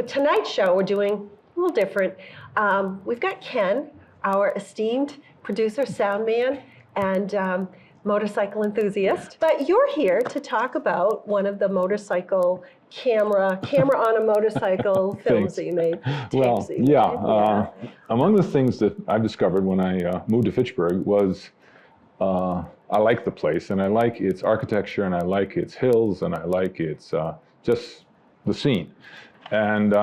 tonight's show, we're doing a little different. We've got Ken, our esteemed producer, sound man, and motorcycle enthusiast. But you're here to talk about one of the motorcycle camera on a motorcycle films that you made. Well, yeah. Among the things that I discovered when I moved to Fitchburg was I like the place, and I like its architecture, and I like its hills, and I like its just the scene. And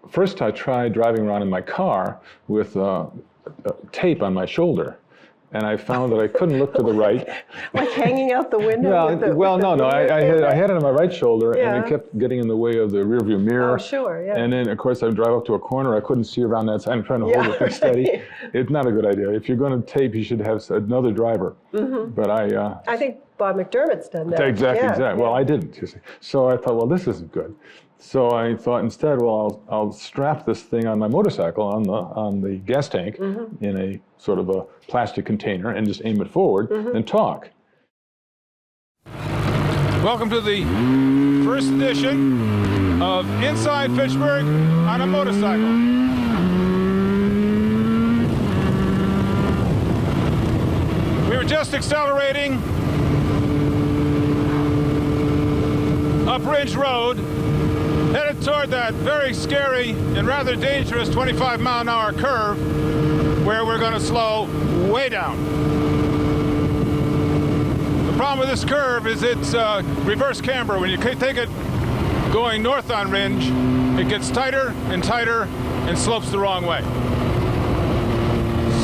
first I tried driving around in my car with tape on my shoulder. And I found that I couldn't look to the right. Like hanging out the window? I had it on my right shoulder, and it kept getting in the way of the rearview mirror. Oh, sure, yeah. And then, of course, I would drive up to a corner. I couldn't see around that side. I'm trying to hold it steady. It's not a good idea. If you're going to tape, you should have another driver. Mm-hmm. But I think Bob McDermott's done that. Exactly. Well, I didn't, you see. So I thought, well, this isn't good. So I thought instead, well, I'll strap this thing on my motorcycle on the gas tank in a sort of a plastic container and just aim it forward and talk. Welcome to the first edition of Inside Fitchburg on a Motorcycle. We were just accelerating up Ridge Road, headed toward that very scary and rather dangerous 25-mile-an-hour curve where we're going to slow way down. The problem with this curve is it's reverse camber. When you take it going north on Ridge, it gets tighter and tighter and slopes the wrong way.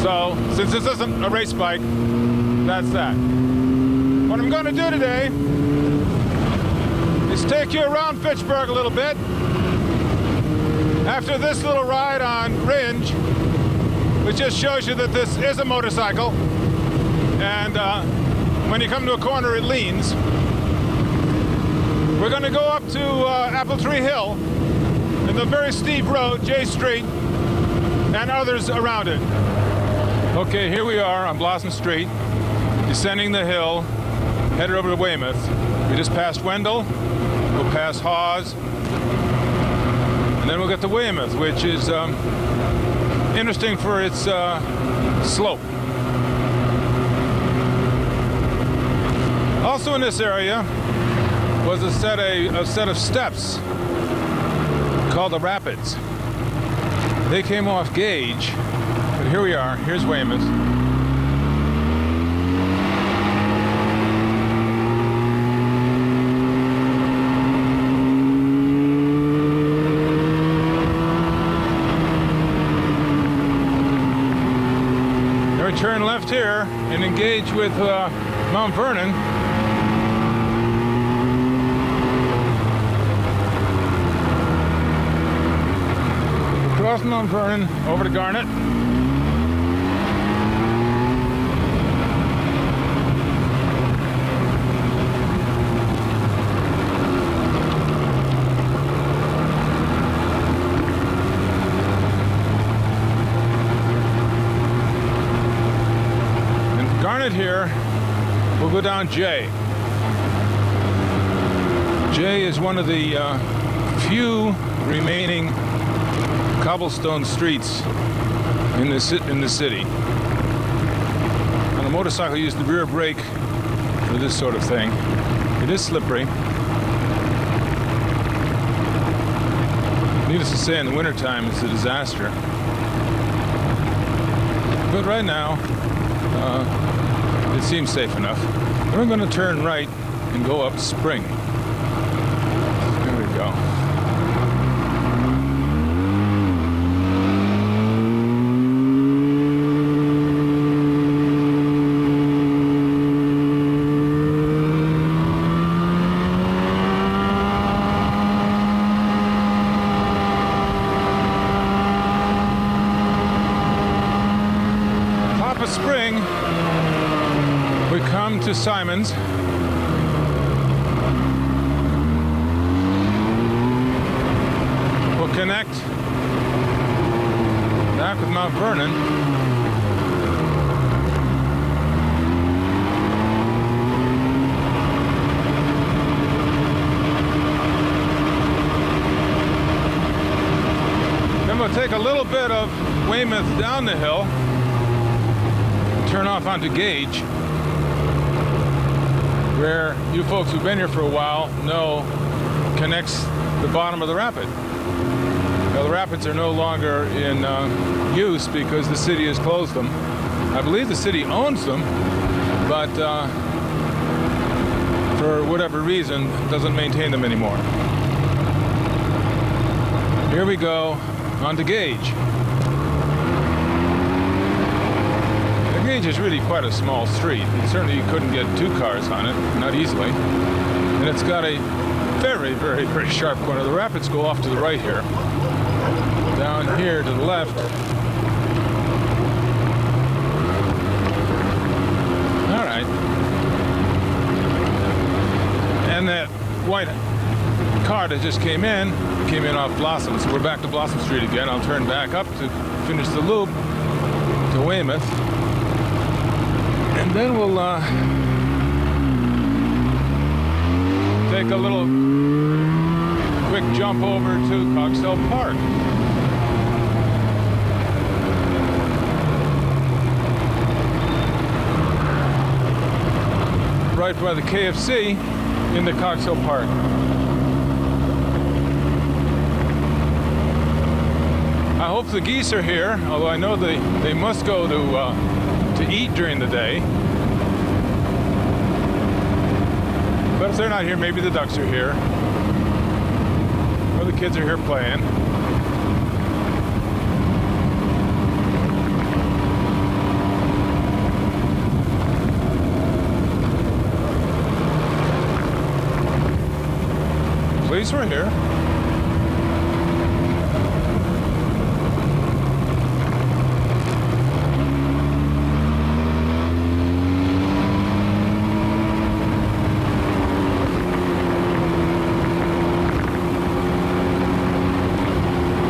So, since this isn't a race bike, that's that. What I'm going to do today is take you around Fitchburg a little bit. After this little ride on Ridge, which just shows you that this is a motorcycle, and when you come to a corner it leans. We're going to go up to Apple Tree Hill and the very steep road, J Street, and others around it. Okay, here we are on Blossom Street, descending the hill, headed over to Weymouth. We just passed Wendell. We'll pass Hawes, and then we'll get to Weymouth, which is interesting for its slope. Also in this area was a set of steps called the Rapids. They came off Gage, but here we are. Here's Weymouth. Turn left here and engage with Mount Vernon. Across Mount Vernon, over to Garnet. Here, we'll go down J. J is one of the few remaining cobblestone streets in the city. On a motorcycle, you use the rear brake for this sort of thing. It is slippery. Needless to say, in the wintertime, it's a disaster. But right now, it seems safe enough. We're going to turn right and go up Spring. There we go. Top of Spring, we come to Simon's. We'll connect back with Mount Vernon. we'll take a little bit of Weymouth down the hill, turn off onto Gage, where you folks who've been here for a while know connects the bottom of the rapid. Now, the rapids are no longer in use because the city has closed them. I believe the city owns them, but for whatever reason, doesn't maintain them anymore. Here we go, onto Gage. The Gage is really quite a small street. Certainly you couldn't get 2 cars on it, not easily. And it's got a very, very, very sharp corner. The rapids go off to the right here. Down here to the left. All right. And that white car that just came in off Blossom. So we're back to Blossom Street again. I'll turn back up to finish the loop to Weymouth. And then we'll take a little quick jump over to Coxell Park. Right by the KFC into Coxell Park. I hope the geese are here, although I know they must go to eat during the day. But if they're not here, maybe the ducks are here. Or the kids are here playing. Police were here.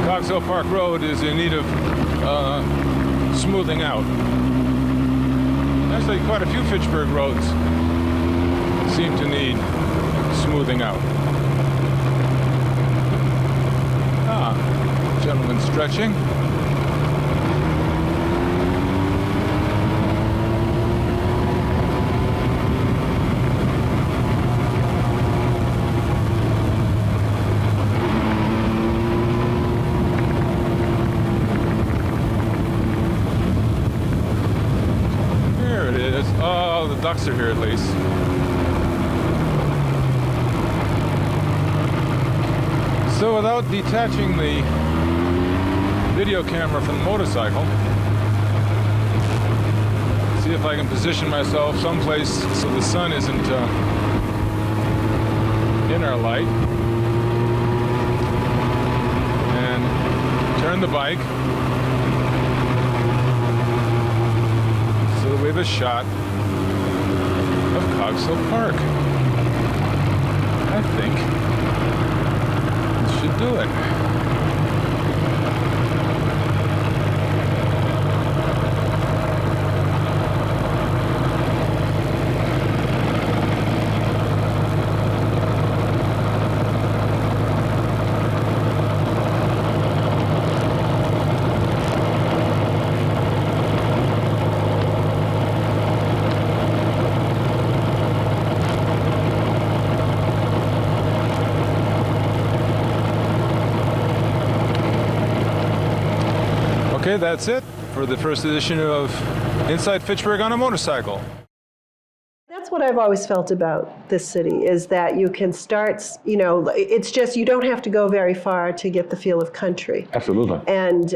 Coxell Park Road is in need of smoothing out. Actually, quite a few Fitchburg roads seem to need smoothing out. Gentleman stretching. Here it is. Oh, the ducks are here at least. So without detaching the video camera from the motorcycle, see if I can position myself someplace so the sun isn't in our light, and turn the bike so that we have a shot of Coxell Park. I think this should do it. Okay, that's it for the first edition of Inside Fitchburg on a Motorcycle. That's what I've always felt about this city, is that you can start, it's just, you don't have to go very far to get the feel of country. Absolutely. And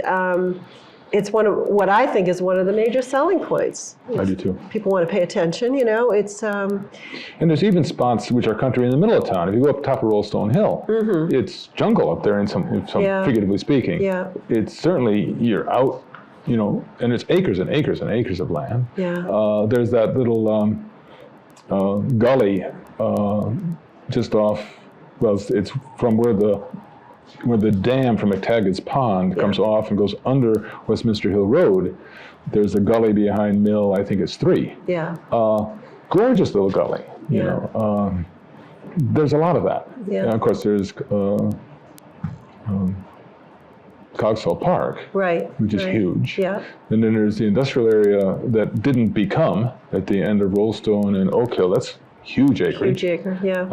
it's one of what I think is one of the major selling points. I do too. People want to pay attention, it's... And there's even spots which are country in the middle of town. If you go up top of Rollstone Hill, it's jungle up there in some Yeah. figuratively speaking. Yeah. It's certainly, you're out, and it's acres and acres and acres of land. Yeah. There's that little gully just off, well, it's from where the dam from McTaggart's Pond comes off and goes under Westminster Hill Road. There's a gully behind Mill, I think it's 3. Yeah. Gorgeous little gully, you Yeah. know. There's a lot of that. Yeah. And of course, there's Cogswell Park, Right. which is right. huge. Yeah. And then there's the industrial area that didn't become at the end of Rollstone and Oak Hill. That's huge acreage. Huge acre, yeah.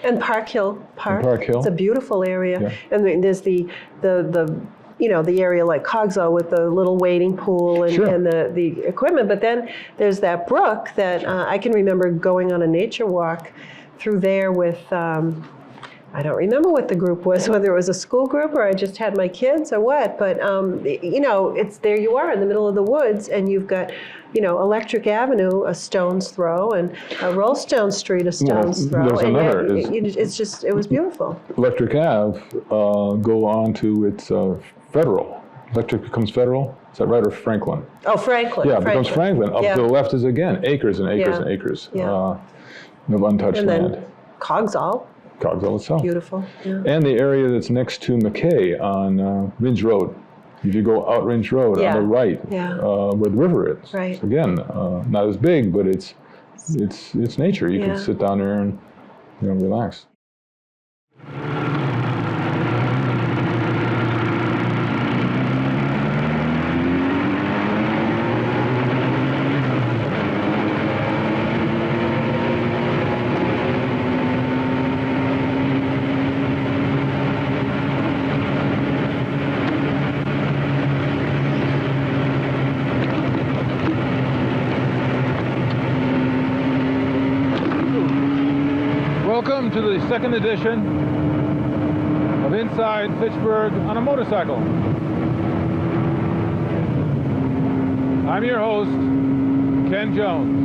And Park Hill Park. Park Hill. It's a beautiful area. Yeah. And then there's the the area like Cogswell with the little wading pool and, Sure. and the equipment. But then there's that brook that I can remember going on a nature walk through there with, I don't remember what the group was, whether it was a school group or I just had my kids or what. But, it's there you are in the middle of the woods and you've got, Electric Avenue, a stone's throw, and Rollstone Street, a stone's throw. there's And another. it was beautiful. Electric Ave go on to its Federal. Electric becomes Federal. Is that right, or Franklin? Oh, Franklin. Yeah, it becomes Franklin. Up Yeah. to the left is again acres and acres Yeah. and acres Yeah. of untouched And land. then Cogswell, Cogswell itself. beautiful. Yeah. And the area that's next to McKay on Ridge Road. If you go out Ridge Road Yeah. on the right, Yeah. where the river is. Right. So again, not as big, but it's nature. You Yeah. can sit down there and relax. Welcome to the second edition of Inside Fitchburg on a Motorcycle. I'm your host, Ken Jones.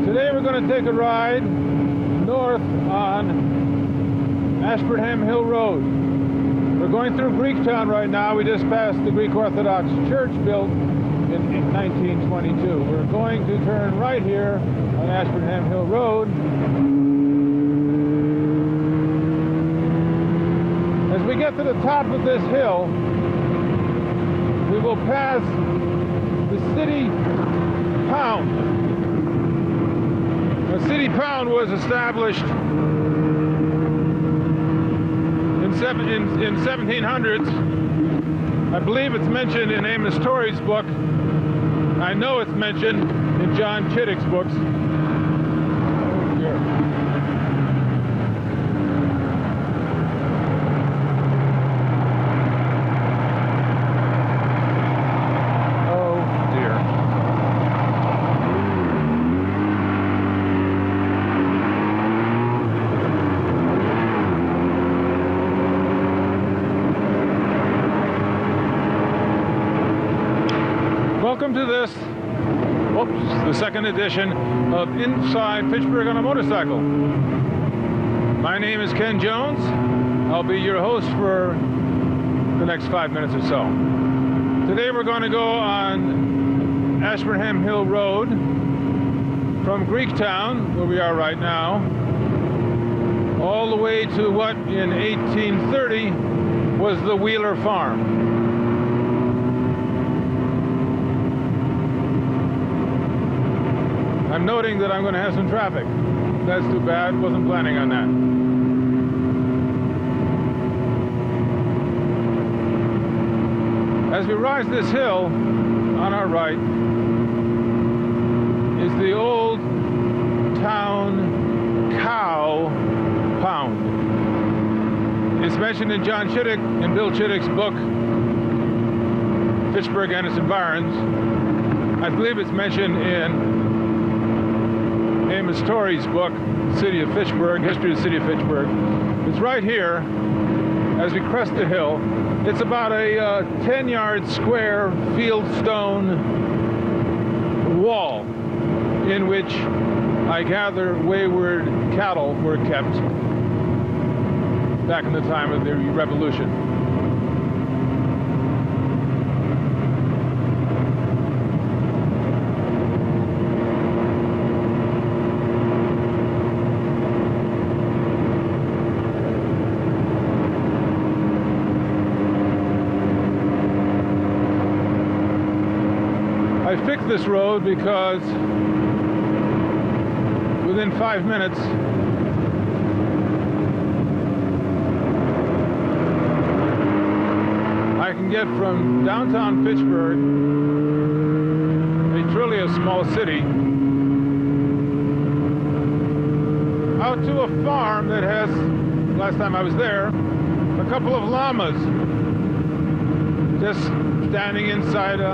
Today we're going to take a ride north on Ashburnham Hill Road. We're going through Greektown right now. We just passed the Greek Orthodox Church built in 1922. We're going to turn right here on Ashburnham Hill Road. As we get to the top of this hill, we will pass the city pound. The city pound was established in 1700s. I believe it's mentioned in Amos Torrey's book. I know it's mentioned in John Chittick's books. Oh dear. Welcome to this, the second edition of Inside Fitchburg on a Motorcycle. My name is Ken Jones. I'll be your host for the next 5 minutes or so. Today we're going to go on Ashburnham Hill Road from Greektown, where we are right now, all the way to what in 1830 was the Wheeler Farm. I'm noting that I'm going to have some traffic. That's too bad. Wasn't planning on that. As we rise this hill, on our right is the old town cow pound. It's mentioned in John Chittick and Bill Chittick's book, Fitchburg and its Environs. I believe it's mentioned in Amos Torrey's book, City of Fitchburg, History of the City of Fitchburg. It's right here as we crest the hill. It's about a 10-yard square fieldstone wall in which I gather wayward cattle were kept back in the time of the Revolution. I picked this road because within 5 minutes get from downtown Fitchburg, a truly a small city, out to a farm that has, last time I was there, a couple of llamas just standing inside a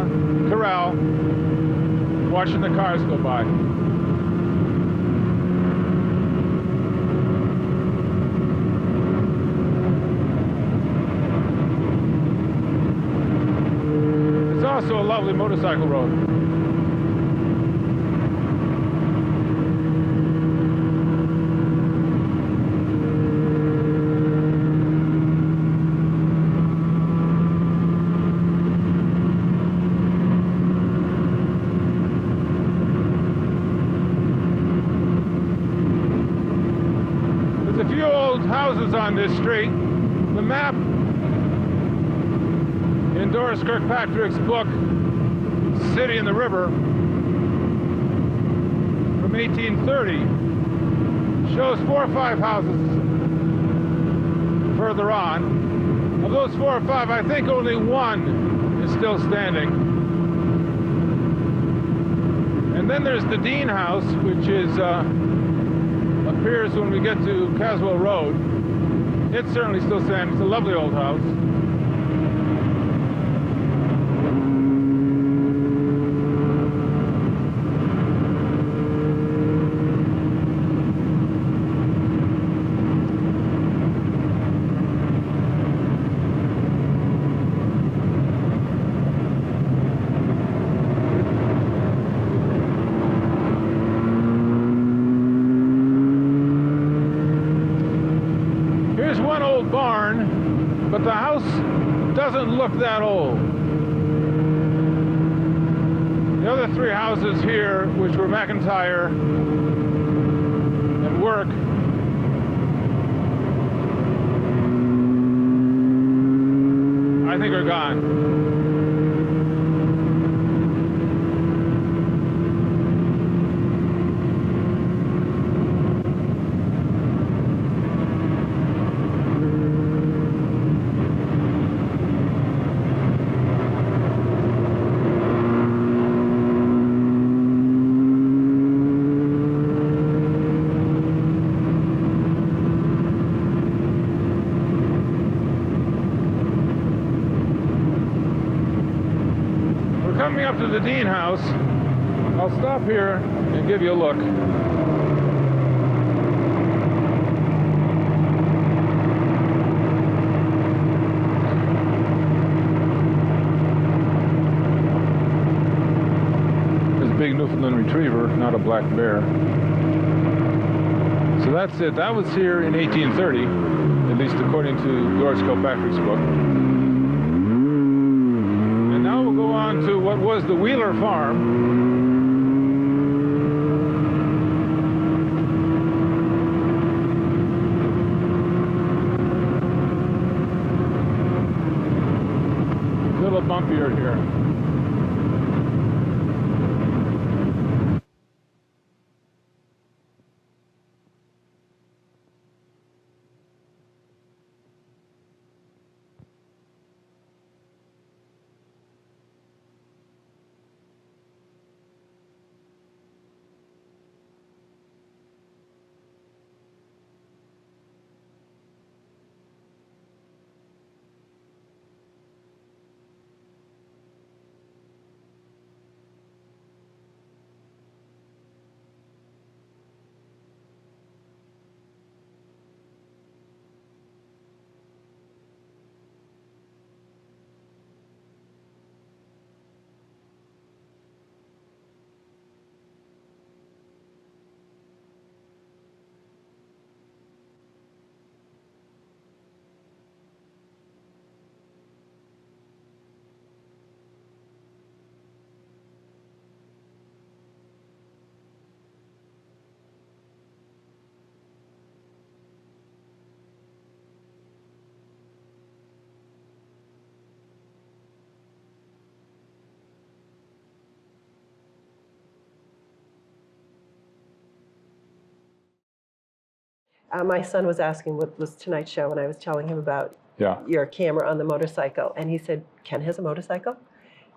corral watching the cars go by. It's also a lovely motorcycle road. There's a few old houses on this street. The map in Doris Kirkpatrick's book, City in the River, from 1830, shows 4 or 5 houses further on. Of those 4 or 5, I think only one is still standing. And then there's the Dean House, which is appears when we get to Caswell Road. It's certainly still standing. It's a lovely old house. Here's one old barn, but the house doesn't look that old. The other 3 houses here, which were McIntyre and Work, I think are gone. Coming up to the Dean House, I'll stop here and give you a look. There's a big Newfoundland Retriever, not a black bear. So that's it. That was here in 1830, at least according to Doris Kilpatrick's book. Now we'll go on to what was the Wheeler Farm. A little bumpier here. My son was asking what was tonight's show, and I was telling him about Yeah. your camera on the motorcycle. And he said, Ken has a motorcycle?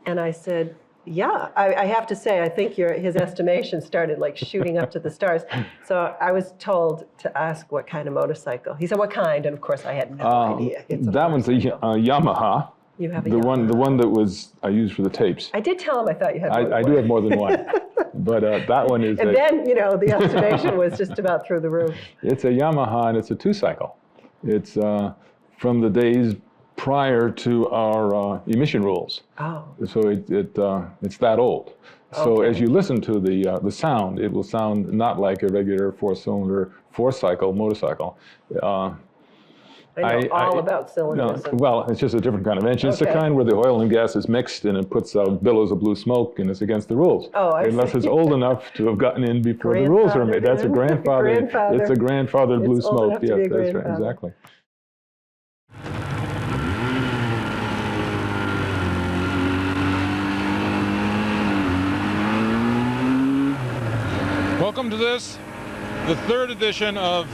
And I said, yeah. I have to say, I think his estimation started like shooting up to the stars. So I was told to ask what kind of motorcycle. He said, what kind? And of course, I had no idea. It's a That one's a motorcycle. Yamaha. You have a The Yamaha. one that I used for the tapes. I did tell him I thought you had more than I do one. have more than one, but that one is. And then, the estimation was just about through the roof. It's a Yamaha and it's a two-cycle. It's from the days prior to our emission rules. Oh. So it's that old. So Okay. as you listen to the sound, it will sound not like a regular four-cylinder, four-cycle motorcycle. I know all about cylinders. Well, it's just a different kind of engine. It's the Okay. kind where the oil and gas is mixed and it puts out billows of blue smoke and it's against the rules. Oh, I Unless see. it's old enough to have gotten in before the rules were made. That's a grandfather. Grandfather. It's a grandfather blue It's old smoke. enough to be a Yes, that's right. grandfather. Exactly. Welcome to this, the third edition of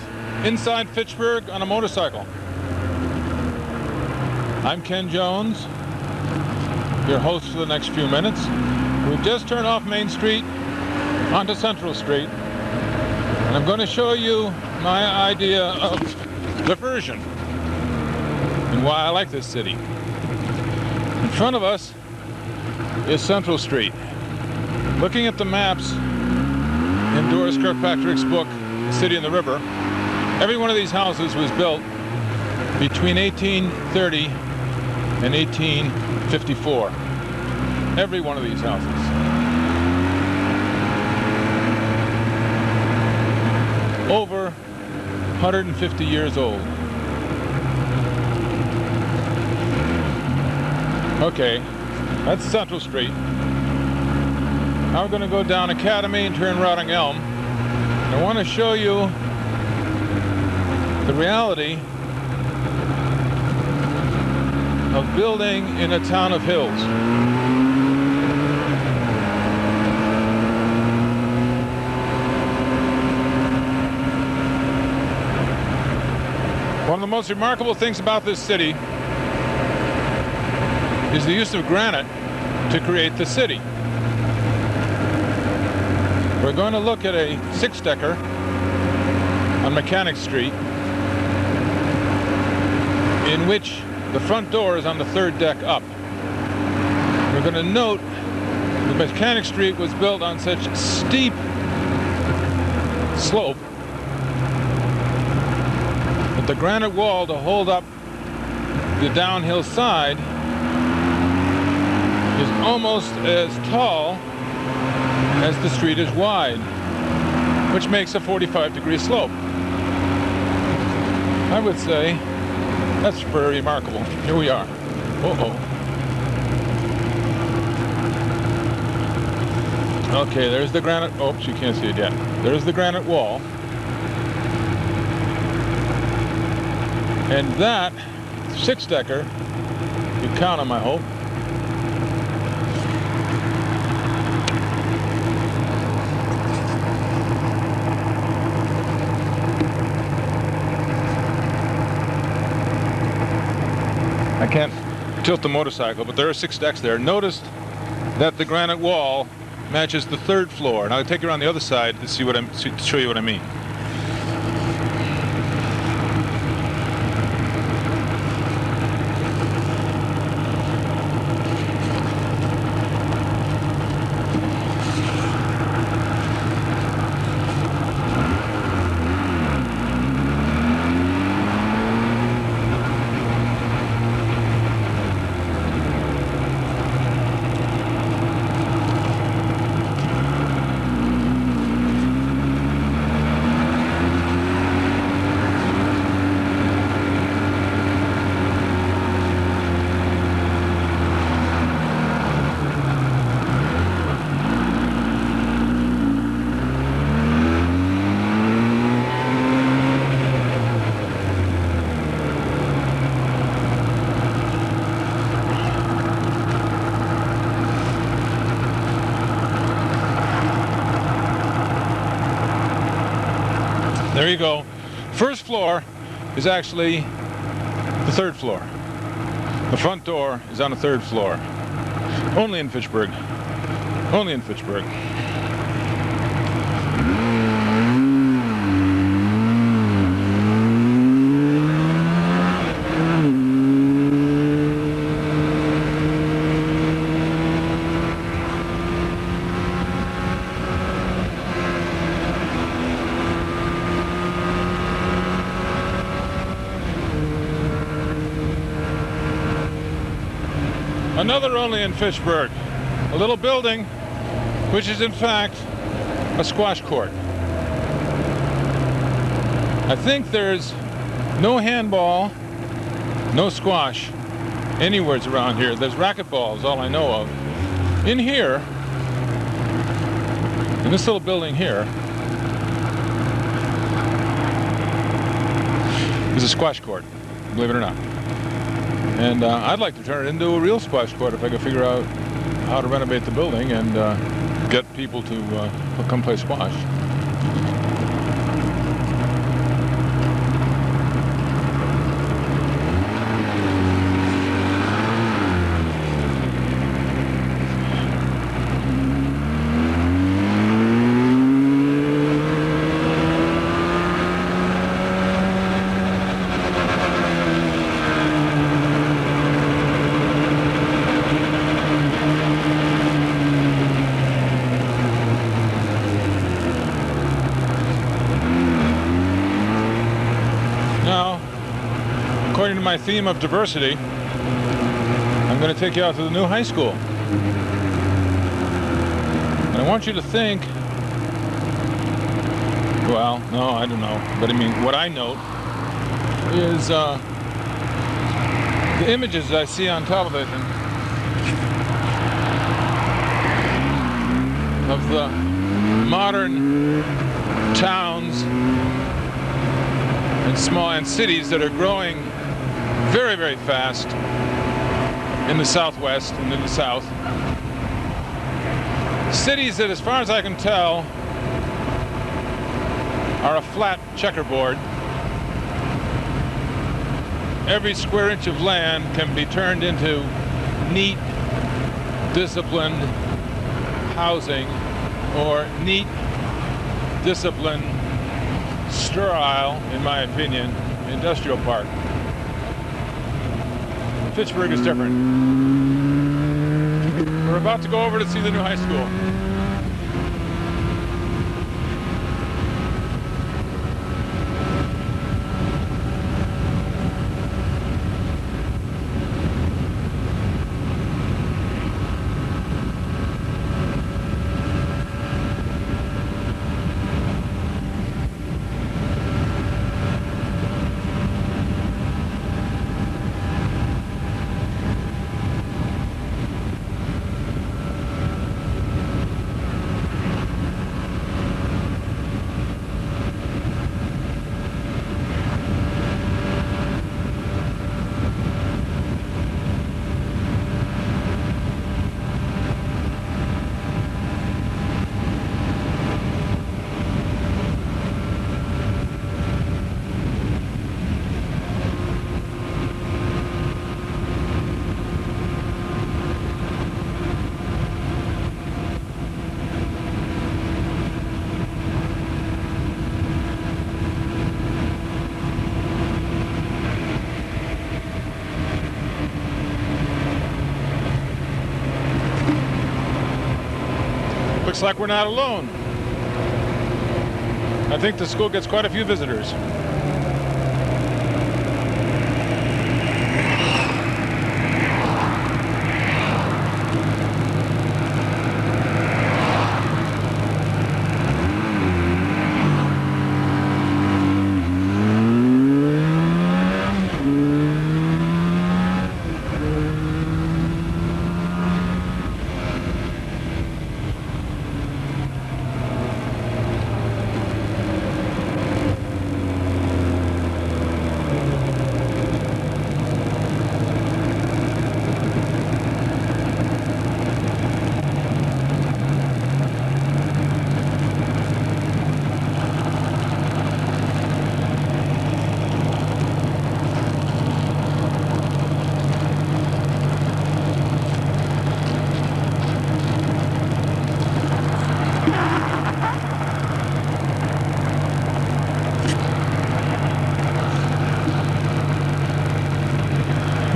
Inside Fitchburg on a Motorcycle. I'm Ken Jones, your host for the next few minutes. We've just turned off Main Street onto Central Street, and I'm going to show you my idea of diversion and why I like this city. In front of us is Central Street. Looking at the maps in Doris Kirkpatrick's book, The City and the River, every one of these houses was built between 1830 and 1854. Every one of these houses. Over 150 years old. Okay, that's Central Street. Now we're going to go down Academy and turn Rotting Elm. I want to show you the reality of building in a town of hills. One of the most remarkable things about this city is the use of granite to create the city. We're going to look at a six-decker on Mechanic Street in which the front door is on the third deck up. We're going to note that Mechanic Street was built on such steep slope that the granite wall to hold up the downhill side is almost as tall as the street is wide, which makes a 45-degree slope. I would say that's very remarkable. Here we are. Okay, there's the granite. Oops, you can't see it yet. There's the granite wall. And that six-decker, you count them, I hope, I can't tilt the motorcycle, but there are six decks there. Notice that the granite wall matches the third floor. And I'll take you around the other side to show you what I mean. There you go. First floor is actually the third floor. The front door is on the third floor. Only in Fitchburg. Only in Fitchburg. Another only in Fitchburg, a little building which is in fact a squash court. I think there's no handball, no squash anywhere around here. There's racquetball is all I know of. In here, in this little building here, is a squash court, believe it or not. And I'd like to turn it into a real squash court if I could figure out how to renovate the building and get people to come play squash. According to my theme of diversity, I'm going to take you out to the new high school. And I want you to think, well, no, I don't know, but I mean, what I note is the images I see on television of the modern towns and small cities that are growing very, very fast in the Southwest and in the South. Cities that, as far as I can tell, are a flat checkerboard. Every square inch of land can be turned into neat, disciplined housing or neat, disciplined, sterile, in my opinion, industrial park. Fitchburg is different. We're about to go over to see the new high school. Looks like we're not alone. I think the school gets quite a few visitors.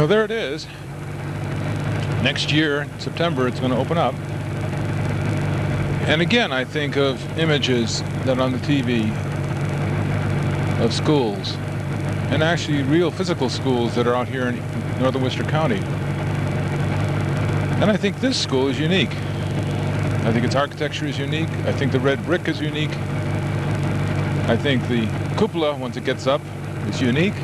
Well, there it is. Next year, September, it's going to open up. And again, I think of images that are on the TV of schools, and actually real physical schools that are out here in northern Worcester County. And I think this school is unique. I think its architecture is unique. I think the red brick is unique. I think the cupola, once it gets up, is unique.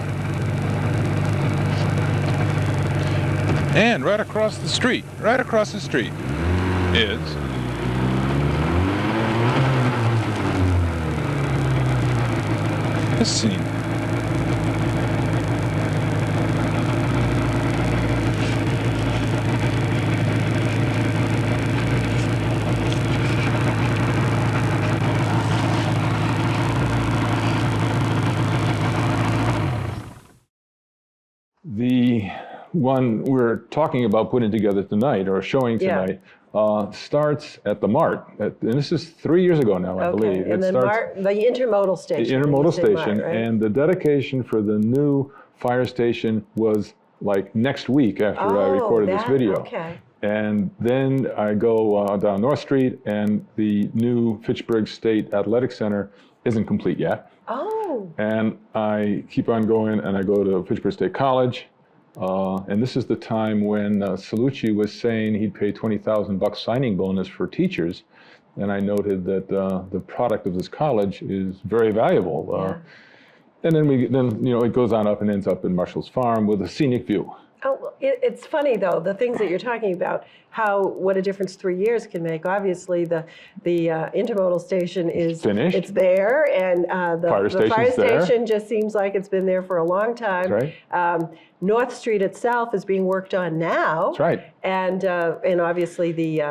And right across the street is this scene. The one we're talking about putting together tonight, or showing tonight, starts at the MART. And this is 3 years ago now, I believe. And then the intermodal station. The intermodal station. MART, right? And the dedication for the new fire station was like next week after I recorded this video. Okay. And then I go down North Street, and the new Fitchburg State Athletic Center isn't complete yet. Oh. And I keep on going, and I go to Fitchburg State College. And this is the time when Salucci was saying he'd pay $20,000 signing bonus for teachers. And I noted that the product of this college is very valuable. And then it goes on up and ends up in Marshall's Farm with a scenic view. Oh, well, it's funny though, the things that you're talking about, what a difference 3 years can make. Obviously, the intermodal station is finished. It's there, and the fire station there. Just seems like it's been there for a long time. That's right. North Street itself is being worked on now. That's right. And obviously the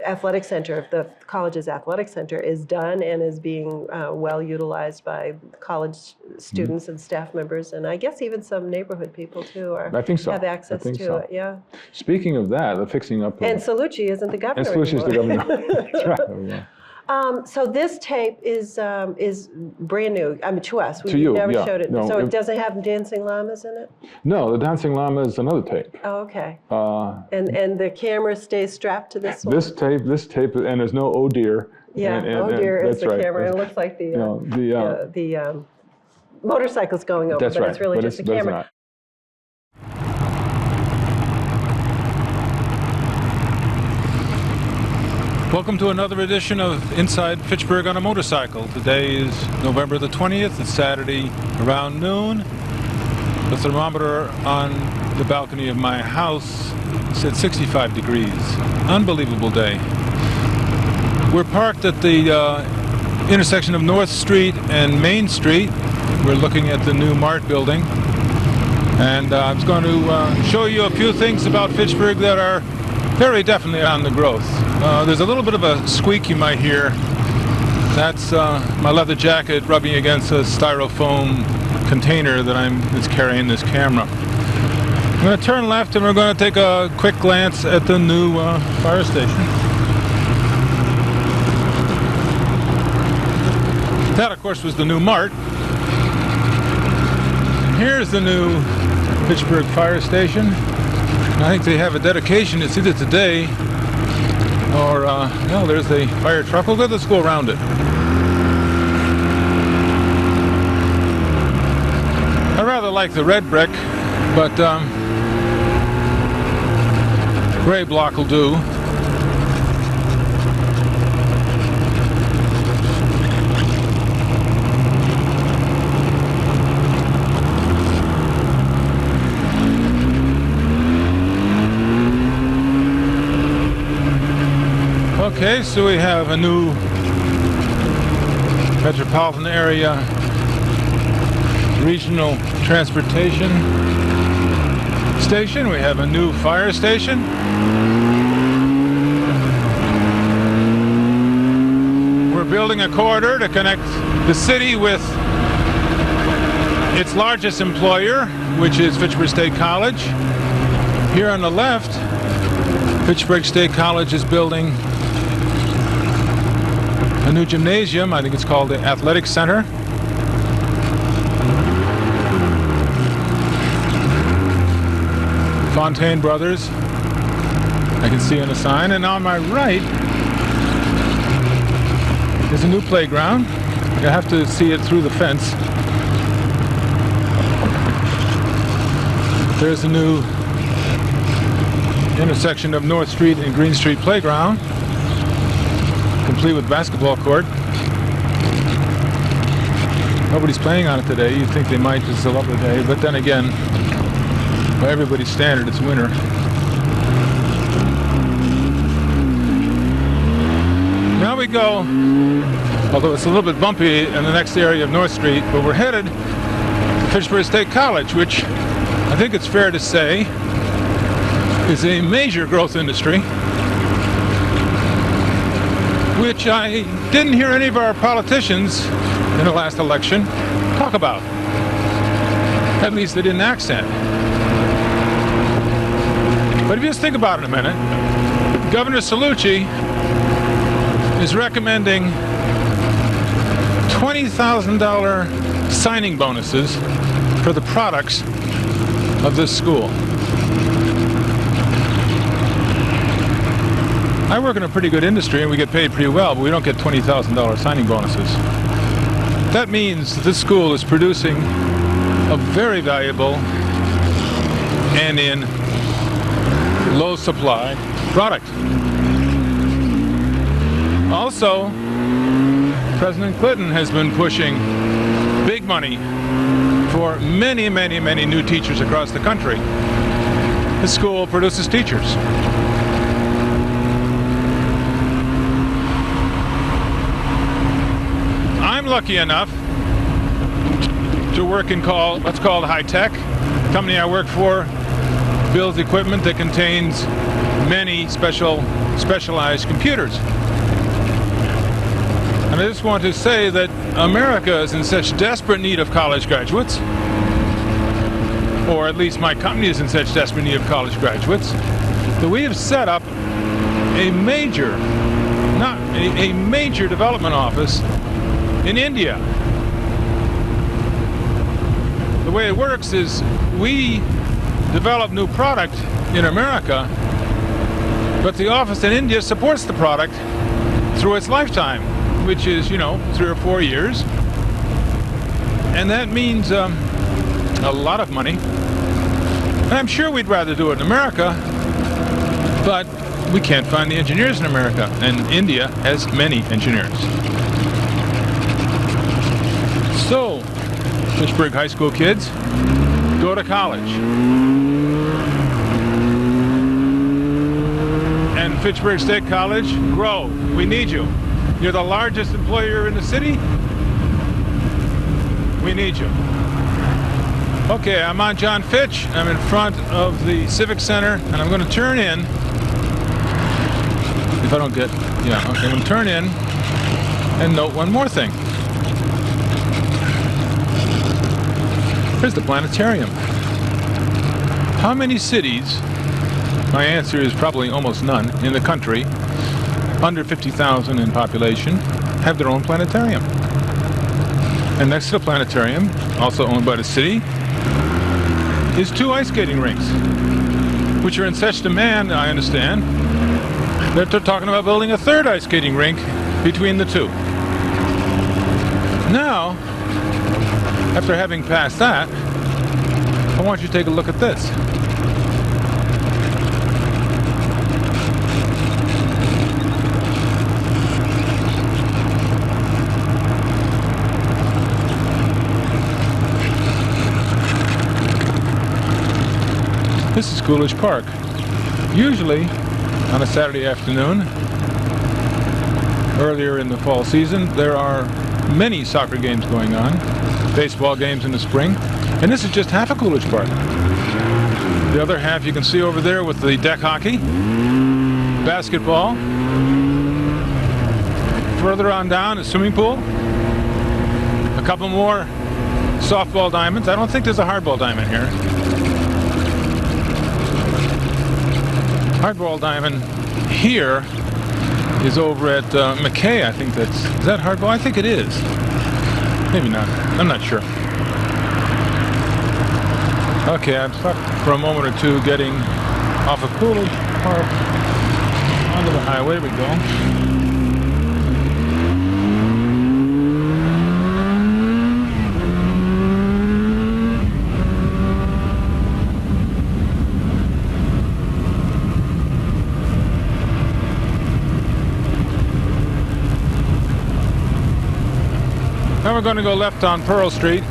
athletic center, the college's athletic center, is done and is being well utilized by college students and staff members, and I guess even some neighborhood people too I think so. have access to it. Yeah. Speaking of that, the fixing up. And Salucci isn't the governor. And Salucci is the governor. That's right. Yeah. So this tape is brand new. I mean, to us. To you, never yeah. showed it. No, so it doesn't have dancing llamas in it? No, the Dancing Llama is another tape. Oh, okay. And the camera stays strapped to this one? This tape, and there's no oh dear. Yeah, oh dear is the camera. It looks like the motorcycle's going over, but it's really just a camera. Welcome to another edition of Inside Fitchburg on a Motorcycle. Today is November the 20th. It's Saturday around noon. The thermometer on the balcony of my house said 65 degrees. Unbelievable day. We're parked at the intersection of North Street and Main Street. We're looking at the new MART building. And I was going to show you a few things about Fitchburg that are very definitely on the growth. There's a little bit of a squeak you might hear. That's my leather jacket rubbing against a styrofoam container that's carrying this camera. I'm going to turn left and we're going to take a quick glance at the new fire station. That, of course, was the new MART. Here's the new Fitchburg fire station. I think they have a dedication. It's either today or, no, there's the fire truck. Let's go around it. I rather like the red brick, but gray block will do. Okay, so we have a new metropolitan area regional transportation station. We have a new fire station. We're building a corridor to connect the city with its largest employer, which is Fitchburg State College. Here on the left, Fitchburg State College is building a new gymnasium. I think it's called the Athletic Center. Fontaine Brothers, I can see on the sign. And on my right is a new playground. You have to see it through the fence. There's a new intersection of North Street and Green Street playground, complete with basketball court. Nobody's playing on it today. You'd think they might, it's a lovely day, but then again, by everybody's standard, it's winter. Now we go, although it's a little bit bumpy in the next area of North Street, but we're headed to Fitchburg State College, which I think it's fair to say is a major growth industry, which I didn't hear any of our politicians in the last election talk about. At least they didn't accent. But if you just think about it a minute, Governor Cellucci is recommending $20,000 signing bonuses for the products of this school. I work in a pretty good industry and we get paid pretty well, but we don't get $20,000 signing bonuses. That means this school is producing a very valuable and in low supply product. Also, President Clinton has been pushing big money for many, many, many new teachers across the country. This school produces teachers. I'm lucky enough to work in what's called high tech. The company I work for builds equipment that contains many specialized computers. And I just want to say that America is in such desperate need of college graduates, or at least my company is in such desperate need of college graduates, that we have set up a major development office in India. The way it works is we develop new product in America, but the office in India supports the product through its lifetime, which is, 3 or 4 years. And that means a lot of money. And I'm sure we'd rather do it in America, but we can't find the engineers in America, and India has many engineers. So, Fitchburg High School kids, go to college. And Fitchburg State College, grow. We need you. You're the largest employer in the city. We need you. Okay, I'm on John Fitch. I'm in front of the Civic Center, and I'm going to turn in. If I don't get, okay, I'm going to turn in and note one more thing. Here's the planetarium. How many cities, my answer is probably almost none, in the country, under 50,000 in population, have their own planetarium? And next to the planetarium, also owned by the city, is 2 ice skating rinks, which are in such demand, I understand, that they're talking about building a 3rd ice skating rink between the 2. Now, after having passed that, I want you to take a look at this. This is Coolidge Park. Usually, on a Saturday afternoon, earlier in the fall season, there are many soccer games going on, baseball games in the spring, and this is just half of Coolidge Park. The other half you can see over there with the deck hockey, basketball. Further on down, a swimming pool, a couple more softball diamonds. I don't think there's a hardball diamond here. Hardball diamond here is over at McKay. I think is that hardball? I think it is. Maybe not. I'm not sure. Okay, I'm stuck for a moment or two getting off of Coolidge Park onto the highway. We go. Now we're going to go left on Pearl Street.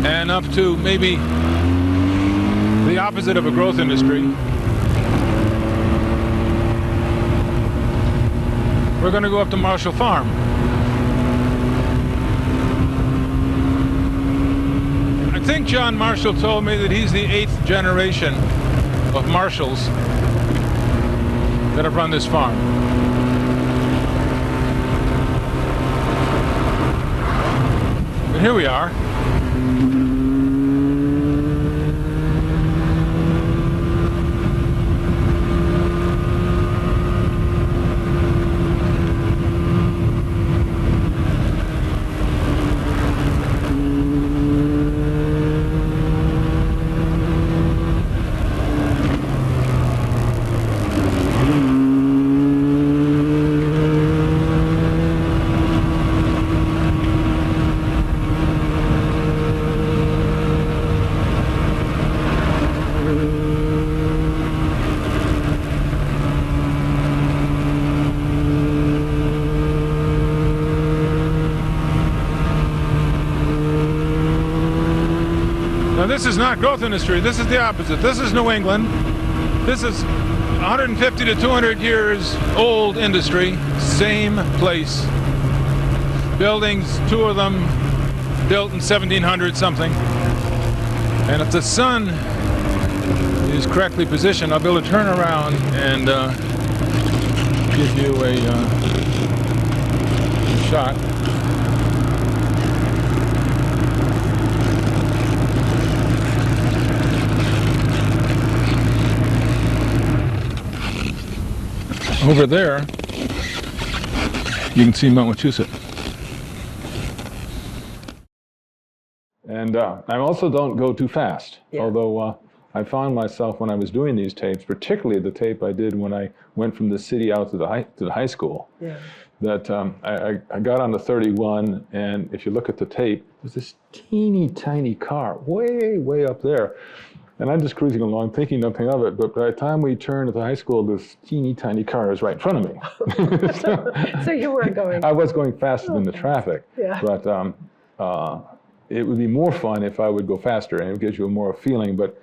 And up to maybe the opposite of a growth industry. We're going to go up to Marshall Farm. I think John Marshall told me that he's the 8th generation of Marshalls that have run this farm. But here we are. Now this is not growth industry, this is the opposite. This is New England. This is 150 to 200 years old industry, same place. Buildings, 2 of them built in 1700 something. And if the sun is correctly positioned, I'll be able to turn around and give you a shot. Over there, you can see Mount Wachusett. And I also don't go too fast, Yeah. although I found myself when I was doing these tapes, particularly the tape I did when I went from the city out to the high school, Yeah. that I got on the 31, and if you look at the tape, there's this teeny tiny car way up there. And I'm just cruising along thinking nothing of it, but by the time we turned at the high school, this teeny tiny car is right in front of me. So you were going. I was going faster than the traffic, Yeah. but it would be more fun if I would go faster, and it gives you a more feeling, but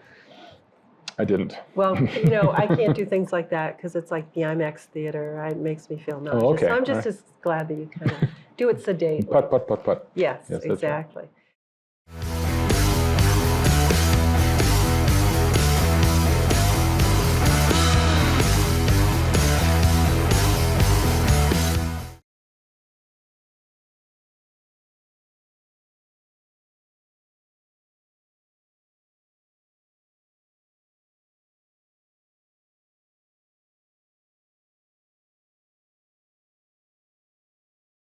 I didn't. Well, you know, I can't do things like that because it's like the IMAX theater. It makes me feel nauseous. okay. So I'm just All right. as glad that you kind of do it sedate. Putt. Yes, Yes, that's right. exactly.